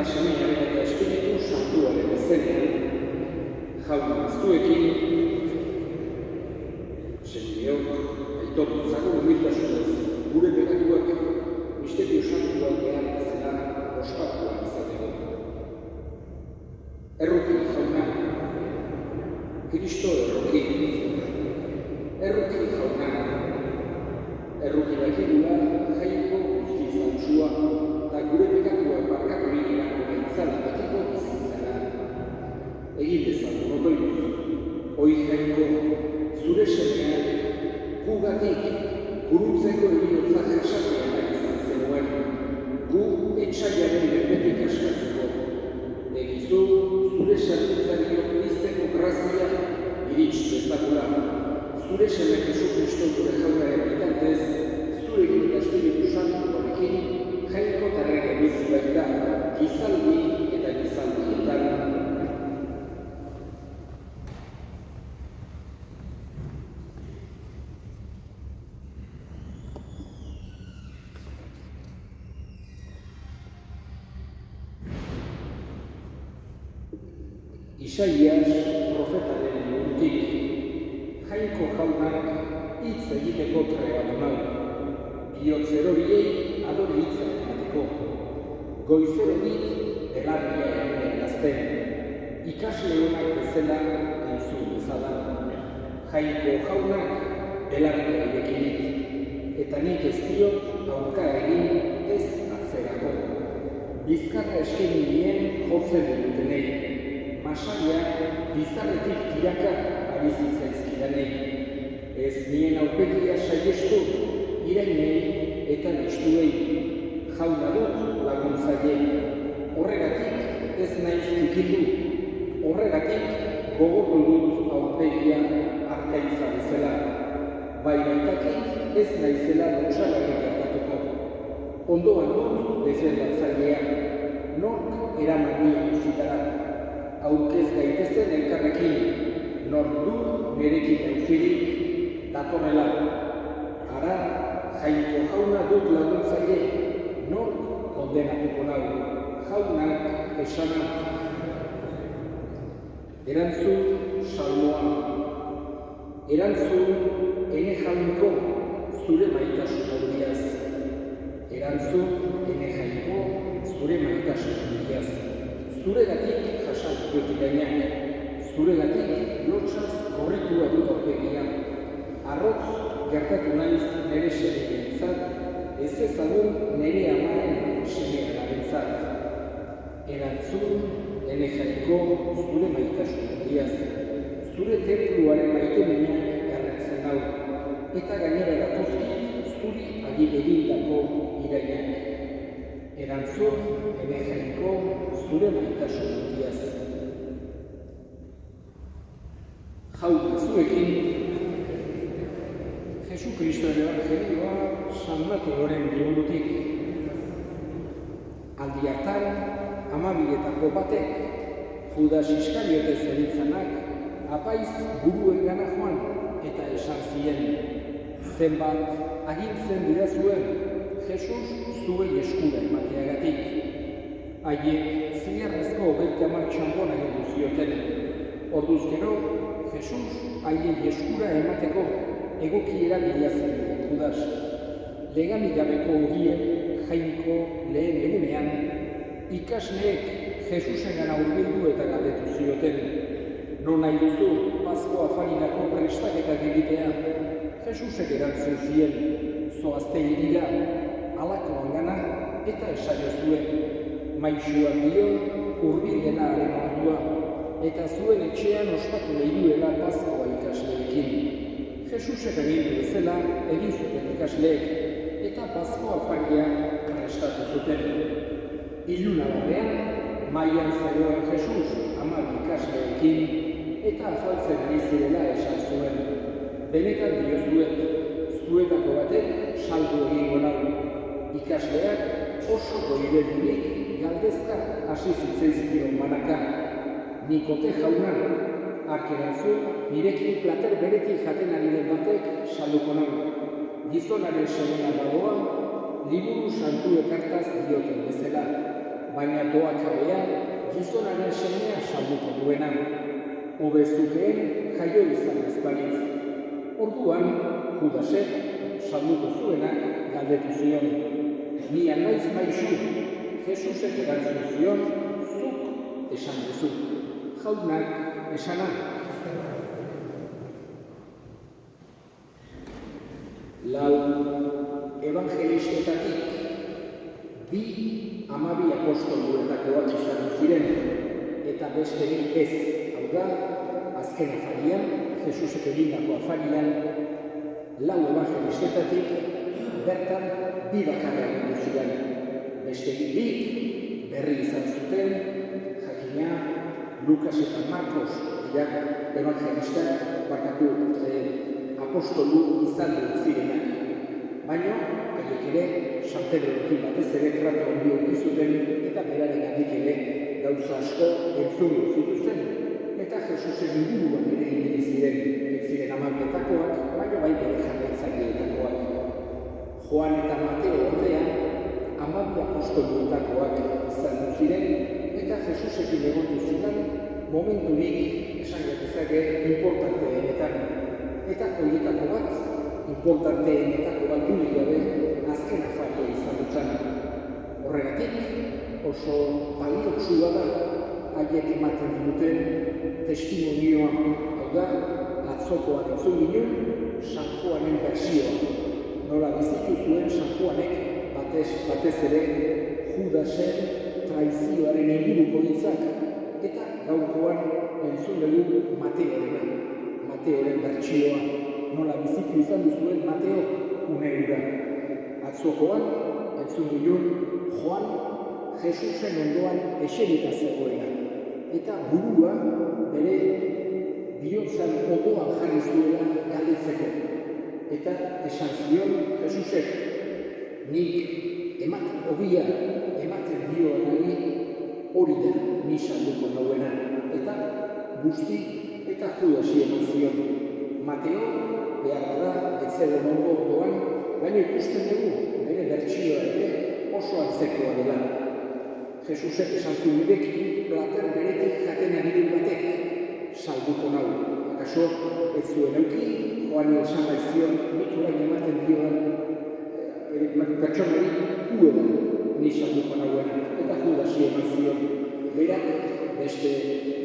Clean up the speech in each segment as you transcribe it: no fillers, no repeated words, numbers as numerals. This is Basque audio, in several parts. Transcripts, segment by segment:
Semearen eta Espiritu Santuaren izenean, jaun zuekin, senideok, aitortzago humiltasunez, gure pekatuak misterio santuak behar bezala ospatuak izateko. Errukin jauna, Kristo errukin jauna, errukin dakigula jaiko guzti zantzua, eta gure pekatuak barkaturik erako gaitzala betiko bizitzara. Egin dezagun otoituz, hoi jaiko, zure semeak, gugatik, gurutzeko eginotza jasatea nahi izan zenuen, gu etxaiaren berbetik askatzeko. Egizu, zure sartitzario izteko grazia irits dezakula. Zure seme Jesu Kristo gure jaunaren bitartez, zurekin eta Espiritu Santuarekin, jaiko tarrega bizi baita, gizaldi eta gizaldietan. Isaias profetaren liburutik, jaiko jaunak hitz egiteko trebatu nau, bihotzeroriei adore hitza emateko, goizeronik belarria erazten, ikasle honak bezala entzun bezala, jaiko jaunak belarria irekinik, eta nik ez diot aurka egin ez atzerako. Bizkarra eskeni nien jotzen dutenei, masaia bizarretik tiraka ari zitzaizkidanei. Ez nien aurpegia saiestu, irainei eta bestuei. Jauna dut laguntzaile, horregatik ez naiz kikitu, horregatik gogortu dut aurpegia arkaitza bezala. Bai baitakit ez naizela lotxagarri gertatuko. Ondoan dut defendatzailea, nork eraman nien uzitara. Aurkez gaitezen elkarrekin, nork du nerekin eufirik datorrela. Ara, jaiko jauna dut laguntzaile, nork kondenatuko nau, jaunak esana. Erantzun salmoa, erantzun ene jaunko zure maitasun aurriaz. Erantzun ene jaiko zure maitasun aurriaz. Zuregatik jasatuko dirainak, zuregatik lotxaz korritua dut aurpegia. Arrotz gertatu naiz nere seme behintzat, ez ezagun nere amaren seme alabentzat. Erantzun ene jaiko zure maitasun aurriaz. Zure templuaren maiteminak erretzen hau, eta gainera datozki zuri egindako irainak. Erantzun ene jaiko zure maitasun handiaz. Jauna zuekin, Jesu Kristoren evangelioa San Mateoren liburutik. Aldi hartan, 12etako batek, Judas Iskariote zeritzanak, apaiz buruengana joan eta esan zien, zenbat agintzen didazuen Jesus zuei eskura emateagatik. Haiek zilarrezko 30 txanpon agindu zioten. Orduz gero, Jesus haiei eskura emateko egokiera bilatzen Judas. Leganik gabeko ogien jainko lehen egunean, ikasleek Jesusengana hurbildu eta galdetu zioten. Non nahi duzu Pasko afarirako prestaketak egitea? Jesusek erantzun zien, zoazte irira, alakoan gana eta esaio zuen. Maixuak dio, hurbil haren ordua, eta zuen etxean ospatu nahi duela Paskoa ikasleekin. Jesusek agindu bezala egin zuten ikasleek, eta Paskoa afaria prestatu zuten. Iluna barrean, mailan zegoen Jesus 12 ikasleekin, eta afaltzen ari zirela esan zuen. Benetan diozuet, zuetako batek saldu egingo nahi. Ikasleak oso goiredurik galdezka hasi zitzaizkion banaka. Nikote jauna, arkeranzu, nirekin plater beretik jaten ari den batek salduko nahi. Gizonaren semea badoa, liburu santu ekartaz dioten bezala. baina doakabea gizonaren semea salduko duena, hobezukeen jaio izan ezparitz. Orduan, Judasek salduko zuenak galdetu zion. Ni naiz maisu, Jesusek erantzun zion, zuk esan duzu. Jaunak esana. Lau evangelistetatik 12 apostoluetakoak izan ziren, eta besterik ez, hau da, azken afarian, Jesusek egindako afarian, lau evangelistetatik bertan 2 bakarrak egon ziren. Besterik 2 berri izan zuten, jakina Lukas eta Markos dira evangelistak apostolu izan dut zirenak. Baina, haiek ere, San Pedrorekin batez ere tratu handi hori zuten eta berarengatik ere gauza asko entzungo zituzten. Eta Jesusen inguruan ere ibili ziren, ez ziren 12etakoak, baina bai bere jarraitzaileetakoak. Joan eta Mateo ordea 12 apostoluetakoak izan ziren eta Jesusekin egondu ziren momenturik esan dezake importanteenetan. Eta horietako bat, importanteenetako bat dudik gabe azken afaria izan dutzen. Horregatik, oso baliotsua da haiek ematen duten testimonioa, hau da, atzokoan entzun ginen San Juanen bertsioa. Nola bizitu zuen San Juanek batez ere Judasen traizioaren inguruko hitzak, eta gaurkoan entzun dugu Mateoren bertsioa. Nola bizitu izan duzuen Mateo uneura. Atzokoan entzun ginen Joan Jesusen ondoan eserita zegoela, eta burua bere bihotzan ondoan jarri zuela galdetzeko. Eta esan zion Jesusek, nik ogia ematen dioanari hori da ni salduko nauena. Eta guzti eta Judasi eman zion. Mateo behar bada ez zegoen ondoan, baina ikusten dugu bere bertsioa ere oso antzekoa dela. Jesusek esan zuen ireki, plater beretik jaten ari batek salduko nau. Akaso ez zuen euki, Joani esan baizion, nik orain ematen dioan pertsonari huela ni salduko nauena. Eta Judasi eman zion. Berak beste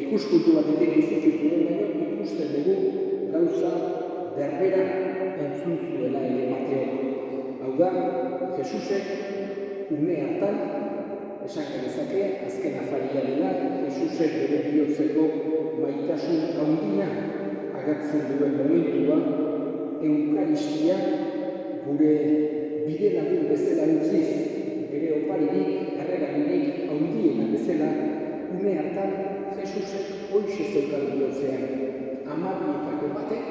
ikuspuntu batetik bizitu zuen, baina ikusten dugu gauza berbera entzun zuela ere Mateo. Hau da, Jesusek une hartan, esan genezake, azken afaria dela, Jesusek bere bihotzeko maitasun handia agertzen duen momentua, Eukaristia gure bide lagun bezala utziz, bere oparirik, erregalirik handiena bezala, une hartan Jesusek hoxe zeukan bihotzean, 12etako batek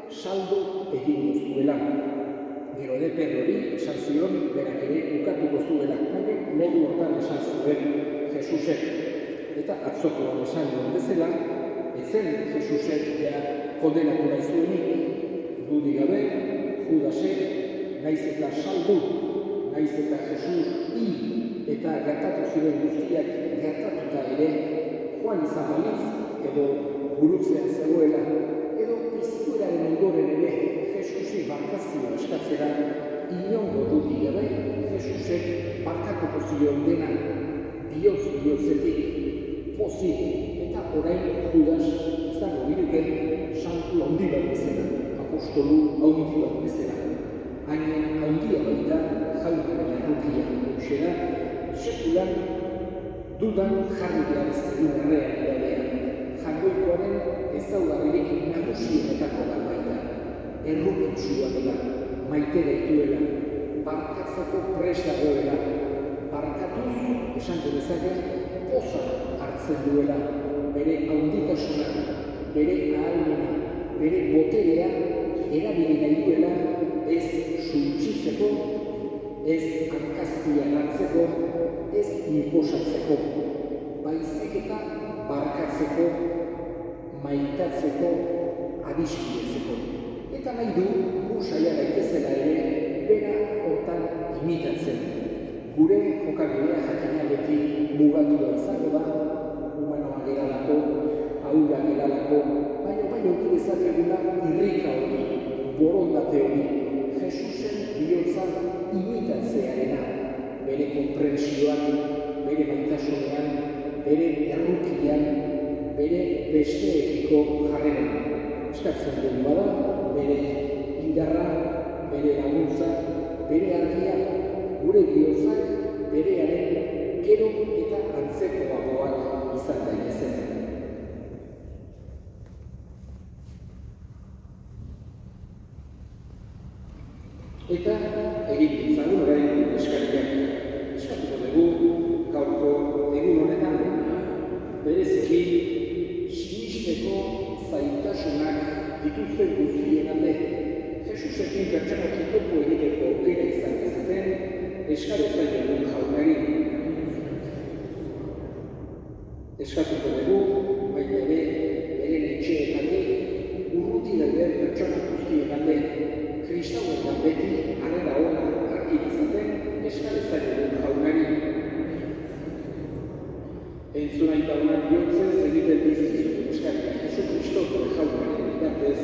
saldo egingo zuela. Gero ere Pedrori esan zion berak ere ukatuko zuela, baina modu hortan esan zuen Jesusek. Eta atzokoan esan duen bezala, ezen Jesusek kondenatu nahi zuenik, dudik gabe, Judasek naiz eta saldu, naiz eta Jesus hil eta gertatu ziren guztiak gertatuta ere, Joan izan balitz edo gurutzean zegoela, edo piztueraren ondoren ere Jesusi barkazioa eskatzera, inongo dudik gabe Jesusek barkatuko zion dena bihotzetik, pozik, eta orain Judas izango biruke santu handi bat bezala, apostolu handi bat bezala. Hainen handia baita jaunaren errukia, hoxera, sekulan dudan jarri behar ez dugun errealitatea. Jangoikoaren ezaugarririk nagusienetako bat baita. Errukitzua dela, maite gaituela, barkatzeko prest dagoela, barkatuz, esan genezake, poza hartzen duela, bere handitasuna, bere ahalmena, bere boterea erabili nahi duela, ez suntsitzeko, ez hankazpian hartzeko, ez inposatzeko, baizik eta barkatzeko, maitatzeko, adiskidetzeko. Eta nahi du, saia daitezela ere, bera hortan imitatzen. Gure jokabidea jakina beti mugatua izango da, humanoa geralako, ahula geralako, baina uki dezakegula irrika hori, borondate hori, Jesusen bihotza imitatzearena, bere konprentsioan, bere maitasunean, bere errukian, bere besteekiko jarreran. Eskatzen dugu bada, bere indarra, bere laguntza, bere argia, gure bihotzak berearen gero eta antzekoagoak izan daitezen. Eta egin ditzagun orain eskariak. Eskatuko dugu gaurko egun honetan bereziki sinisteko zailtasunak dituzten guztien alde Jesusekin pertsonatik topo egiteko aukera izan dezaten eskatzen jaunari. Eskatuko dugu baita ere beren etxeetatik urruti dauden pertsona guztien alde kristauetan beti harrera ona argi dezaten eskatzen jaunari. Entzuna eta honak bihurtzen egiten dizkizuten eskaria Jesu Kristoko jaunaren bitartez.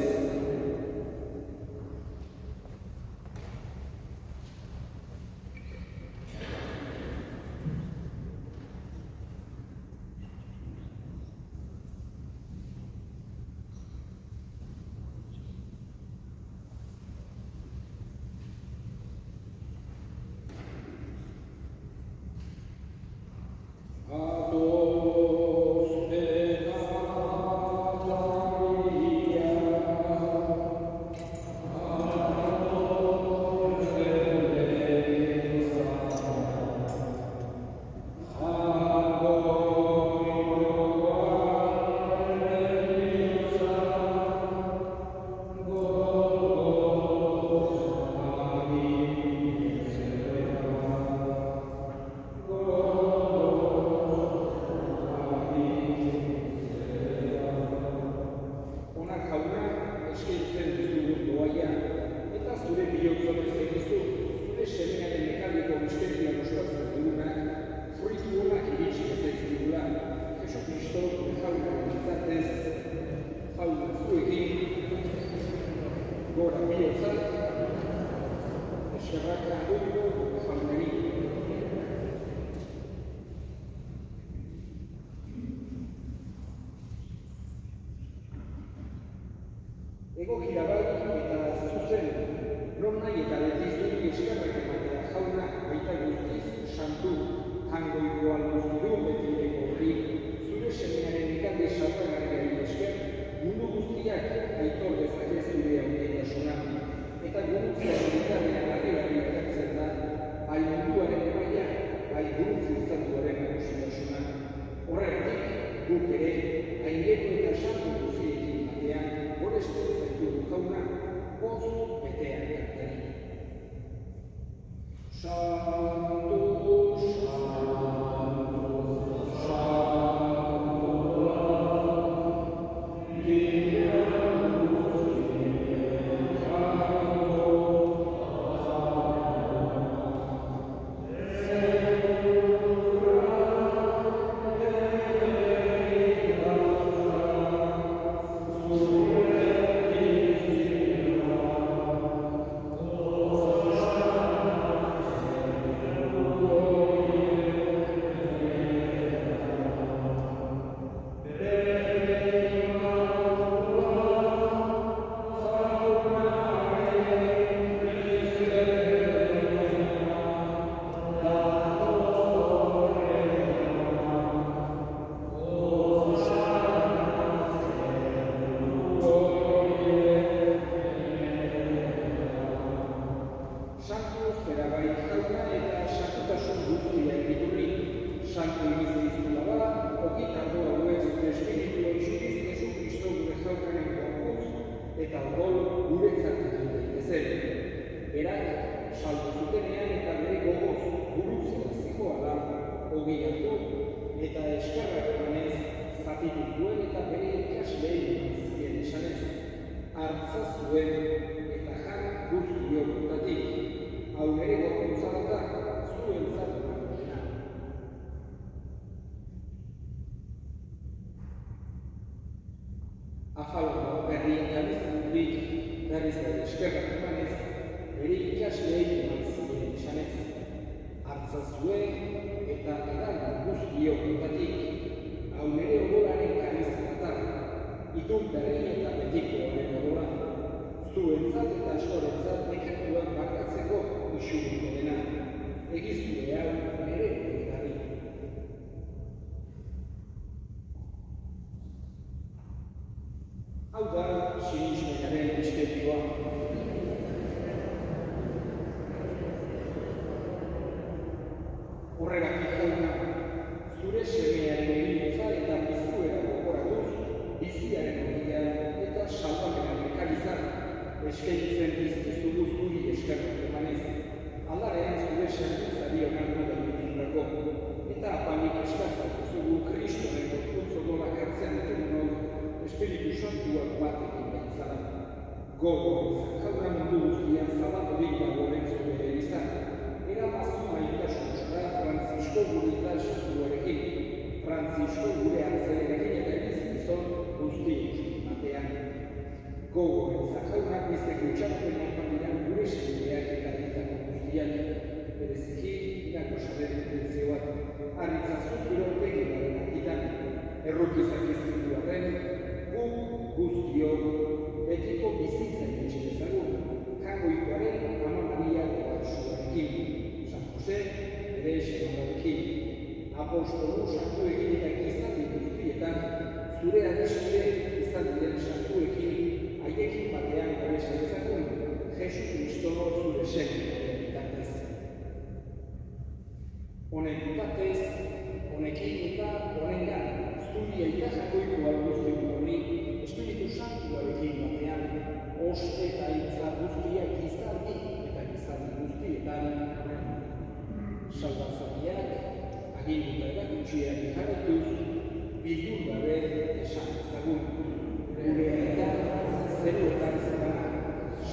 Egokia bai eta zuzen, non nahi eta beti zuri eskerrak ematea jauna baita guztiz santu, hangoiko alguztu du beti eko horri, zure semearen ikande saltagarriari esker, mundu guztiak aitor dezake zure handitasuna, eta gurutzea zuritarrean argi ekartzen da, bai munduaren emaia, bai gurutzu izatuaren nagusitasuna. Horregatik, guk ere, aingeko eta santu guztiekin batean, gorestu zaitu jauna, goz betean kartari. Santu, santu, santu, eta eskerrak emanez, zatitu zuen eta bere ikasleei zien esanez, hartza zuen eta jan guztio gutatik. Hau ere gorpuntza da, zuentzat afalako berrien gabizurik berriz ere eskerrak emanez, bere ikasleei eman ziren esanez, hartzazue eta edan guztiokotatik, hau nire odoraren karizmata, itun berri eta betikoaren odora, zuentzat eta askorentzat nekatuak barkatzeko isuriko dena, egizue hau nire egitarri. Hau da, sinismenaren misterioa. Horregatik jauna, zure semearen egintza eta bizuera gogoratuz, biziaren ogia eta salvamenaren karizan, eskaintzen bizkizugu zuri eskerrak emanez, aldarean zure servizari onartu da duzulako, eta apanik eskatzak zugu Kristoren gorputz odolak hartzean eturenok, Espiritu Santuak bat egin behitzara. Gogo izan jauna mundu guztian zabaturik dagoen zure izan, eramaztu maitasunzara Frantzisko gure eta santuarekin, Frantzisko gure hartzearekin eta bizkizon guztiekin batean. Gogo izan jaunak biztek utxarapen ekaminan gure segideak eta ditako guztiak, bereziki irako saderen intentzioak, harritzazu zure ortegidaren akitan, errukizak izkinduaren, guztiok betiko bizitza egitxe dezagun, jangoikoaren Ama Maria Gorsuarekin, San Jose, ere Xemararekin, apostolu santuekin eta gizaldi guztietan, zure adiskide izan diren santuekin, haiekin batean babesa dezagun, Jesu Kristo zure segiaren bitartez. Honen bitartez, honekin eta honengan, zuri eta jangoikoa guztiak honi, Espiritu Santuarekin batean, ospe eta hitza guztiak gizaldi eta gizaldi guztietan, salbatzaileak, aginduta erakutxiak jarraituz, bildur gabe esan ezagun, gure eta zeruetan zerana,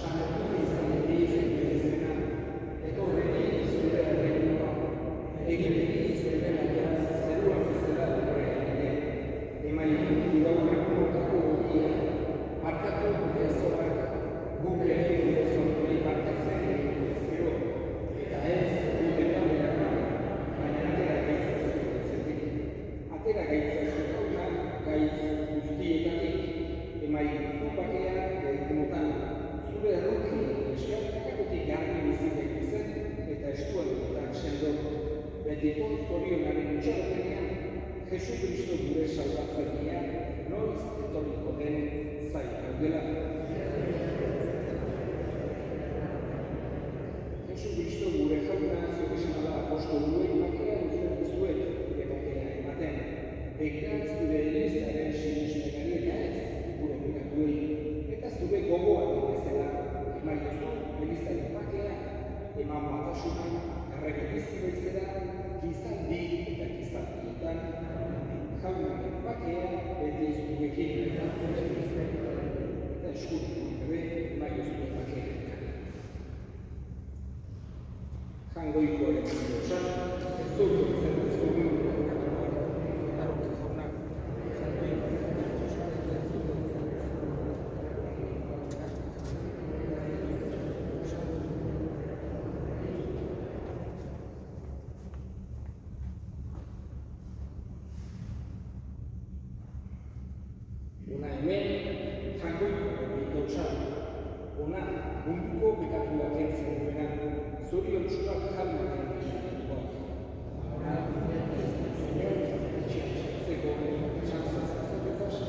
sanatu izan zena, etorregi zure erregua, egitegi zure laia zeruan bezala dure emaile gaurrak motako gogia, markatu gure zorak, guk ere gure zorrei markatzen ezkero, eta ez gure kamerakan, baina atera gaitzazu. Atera gaitzazu gauna, gaitz guztietatik, emaile zupakea gaitimotan, zure erruki eskertakakotik garbi bizitek izen, eta estuaduetan sendo, betiko zorionaren utxarotenean, Jesu Kristo gure salbatzailea noiz etorriko den zain gaudela. Jesu Kristo gure jauna zure semala apostoluei bakea uzten dizuet gure bakea ematen. Begira zure elizaren sinismenari eta ez gure bekatuei, eta zure gogoan bezala emaiozu elizaren bakea, eman batasuna, errege bizitzera, gizaldi eta gizaldietan, jaunaren bakea bete zuekin eta eskutik gabe maio zuen bakea. Jangoikoaren ziosan, ez dut izan duzuen daroke jaunak. Ona hemen, jangoikoaren bitotxan, ona munduko bekatuak entzen duena, zorion txurak jaunaren bilatua. Ona, ez da zinor, txatzeko, txatzatzeko pasa.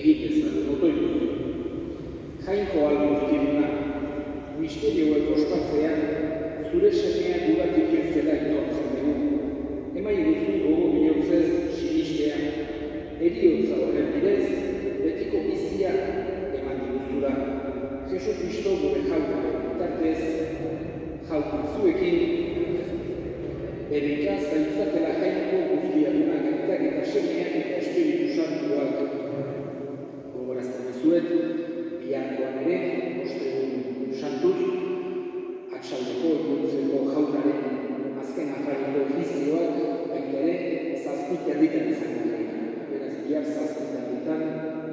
egitezak, otoituz. Jainko albo guztiruna, misterioek ospatzean, zure semeak gudatik hiltzela inortzen dugu. Emai duzu gogo bihotzez sinistea, eriotza horren bidez, betiko bizia eman diguzula. Jesu Kristo gure jaunaren bitartez, jaun zuekin, erika zaintzatela jainko guztiadunak aitak eta semeak eta Espiritu Santuak. Gogorazten dizuet, biharkoan ere, ostegun santuz, atxaldeko ikuntzeko jaunaren azken afariko ofizioak baita ere zazpiterritan izango dira. Beraz, bihar zazpiterritan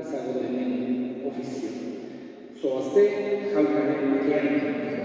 izango da hemen ofizio. Zoazte, jaunaren bakean